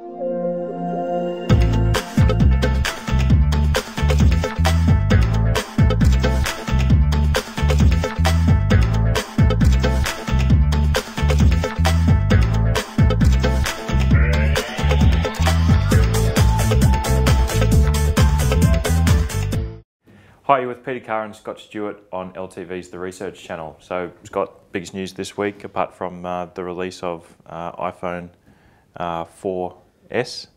Hi, you're with Peter Carr and Scott Stewart on LTV's The Research Channel. So, Scott, biggest news this week, apart from the release of iPhone 4S,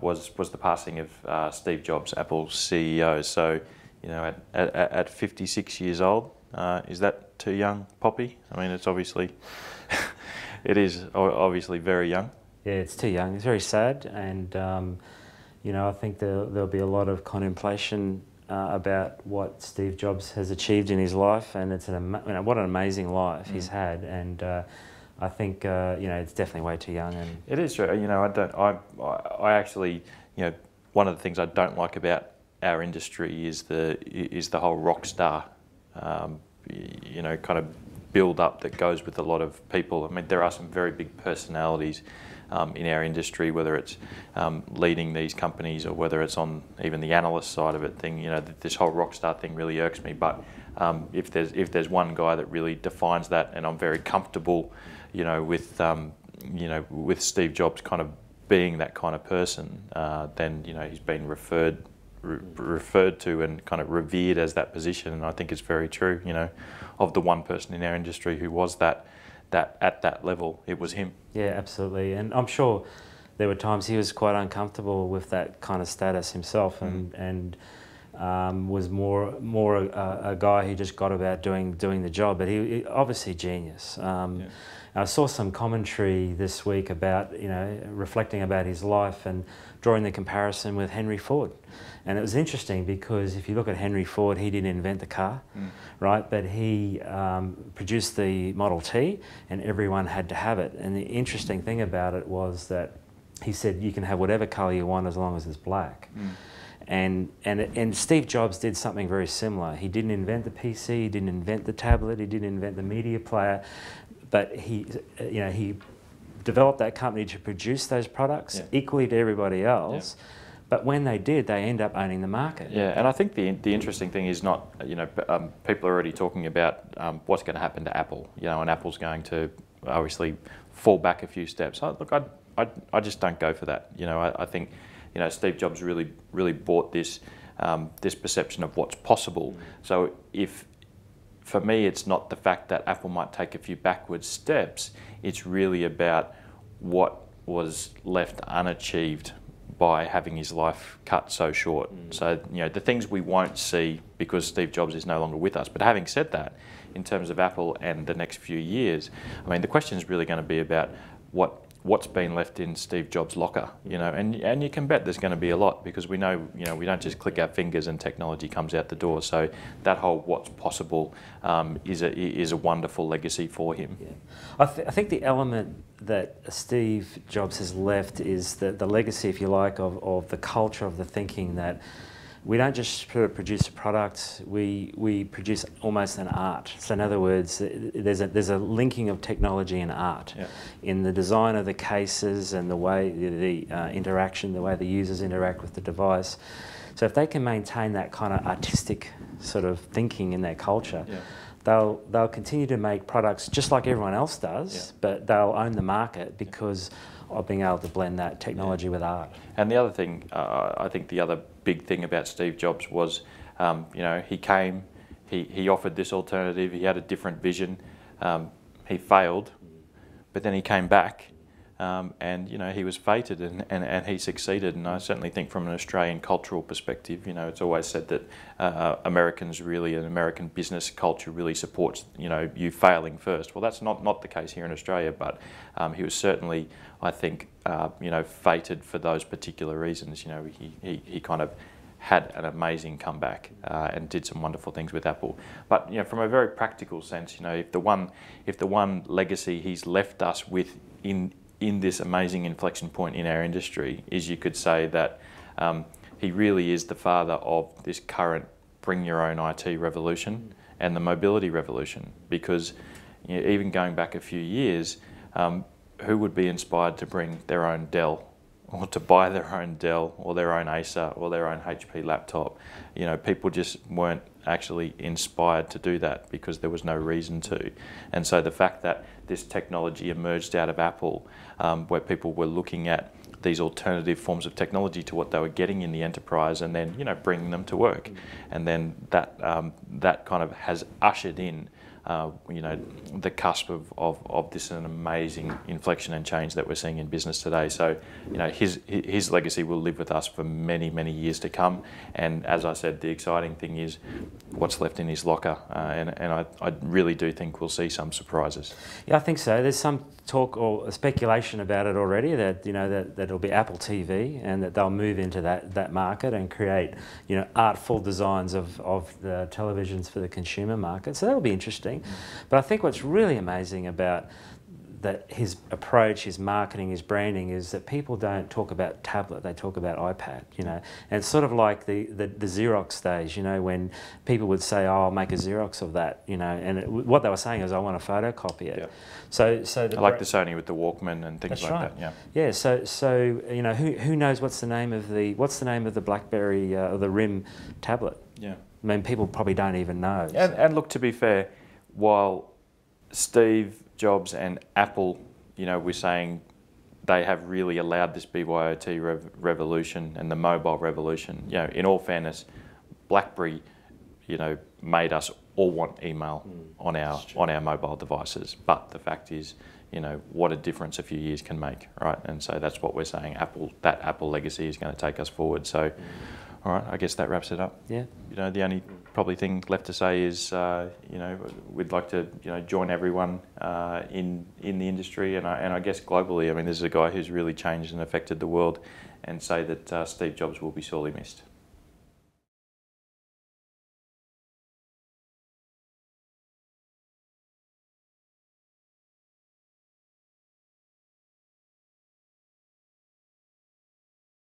was the passing of Steve Jobs, Apple's CEO. So, you know, at 56 years old, is that too young, Poppy? I mean, it's obviously, it is obviously very young. Yeah, it's too young. It's very sad, and you know, I think there'll be a lot of contemplation about what Steve Jobs has achieved in his life, and it's what an amazing life he's had, and I think you know, it's definitely way too young. And it is true. You know, I actually, you know, one of the things I don't like about our industry is the whole rock star, you know, kind of build up that goes with a lot of people. I mean, there are some very big personalities in our industry, whether it's leading these companies or whether it's on even the analyst side of it. You know, this whole rock star thing really irks me. But if there's one guy that really defines that, and I'm very comfortable, you know, with Steve Jobs kind of being that kind of person, then, you know, he's been referred to and kind of revered as that position. And I think it's very true. You know, of the one person in our industry who was that at that level, it was him. Yeah, absolutely. And I'm sure there were times he was quite uncomfortable with that kind of status himself, and was more a guy who just got about doing the job. But he obviously genius. Yeah. I saw some commentary this week about, you know, reflecting about his life and drawing the comparison with Henry Ford. And it was interesting because if you look at Henry Ford, he didn't invent the car, right? But he produced the Model T, and everyone had to have it. And the interesting thing about it was that he said you can have whatever colour you want as long as it's black. And Steve Jobs did something very similar. He didn't invent the PC, he didn't invent the tablet, he didn't invent the media player, but he developed that company to produce those products equally to everybody else. Yeah. But when they did, they end up owning the market. Yeah, and I think the interesting thing is not, you know, people are already talking about what's going to happen to Apple, you know, and Apple's going to obviously fall back a few steps. Look, I just don't go for that. You know, I think, you know, Steve Jobs really bought this this perception of what's possible. So for me, it's not the fact that Apple might take a few backwards steps. It's really about what was left unachieved by having his life cut so short. So, you know, the things we won't see because Steve Jobs is no longer with us. But having said that, in terms of Apple and the next few years, I mean, the question is really going to be about what's been left in Steve Jobs' locker, you know, and you can bet there's going to be a lot, because we know, you know, we don't just click our fingers and technology comes out the door. So that whole what's possible is a wonderful legacy for him. Yeah. I think the element that Steve Jobs has left is the legacy, if you like, of the culture of the thinking that we don't just produce a product, we produce almost an art. So in other words, there's a linking of technology and art in the design of the cases and the way the interaction, the way the users interact with the device. So if they can maintain that kind of artistic sort of thinking in their culture, they'll continue to make products just like everyone else does, but they'll own the market because of being able to blend that technology with art. And the other thing, I think the other big thing about Steve Jobs was, you know, he came, he offered this alternative, he had a different vision, he failed, but then he came back, and, you know, he was fated and he succeeded. And I certainly think from an Australian cultural perspective, you know, it's always said that Americans really, an American business culture really supports, you know, you failing first. Well, that's not the case here in Australia, but he was certainly, I think, you know, fated for those particular reasons. You know, he kind of had an amazing comeback and did some wonderful things with Apple. But, you know, from a very practical sense, you know, if the one legacy he's left us with in this amazing inflection point in our industry is, you could say that he really is the father of this current bring your own IT revolution and the mobility revolution. Because, you know, even going back a few years, who would be inspired to bring their own Dell or to buy their own Dell or their own Acer or their own HP laptop. You know, people just weren't actually inspired to do that because there was no reason to. And so the fact that this technology emerged out of Apple, where people were looking at these alternative forms of technology to what they were getting in the enterprise, and then, you know, bringing them to work, and then that that kind of has ushered in you know, the cusp of this an amazing inflection and change that we're seeing in business today. So, you know, his legacy will live with us for many, many years to come. And as I said, the exciting thing is what's left in his locker. And I really do think we'll see some surprises. Yeah, I think so. There's some talk or speculation about it already that, you know, that it'll be Apple TV and that they'll move into that market and create, you know, artful designs of the televisions for the consumer market. So that'll be interesting. But I think what's really amazing about his approach, his marketing, his branding is that people don't talk about tablet, they talk about iPad, you know. And it's sort of like the Xerox days, you know, when people would say, oh, I'll make a Xerox of that, you know, and what they were saying is I want to photocopy it. Yep. So I like the Sony with the Walkman and things like that. Yeah. Yeah. So you know, who knows what's the name of the BlackBerry or the RIM tablet? Yeah. I mean, people probably don't even know. And look, to be fair, while Steve Jobs and Apple, you know, we're saying they have really allowed this BYOT revolution and the mobile revolution. You know, in all fairness, BlackBerry, you know, made us all want email on our mobile devices. But the fact is, you know, what a difference a few years can make, right? And so that's what we're saying. That Apple legacy is going to take us forward. So, all right, I guess that wraps it up. Yeah. You know, the only probably thing left to say is, you know, we'd like to, you know, join everyone in the industry and I guess globally. I mean, this is a guy who's really changed and affected the world, and say that Steve Jobs will be sorely missed.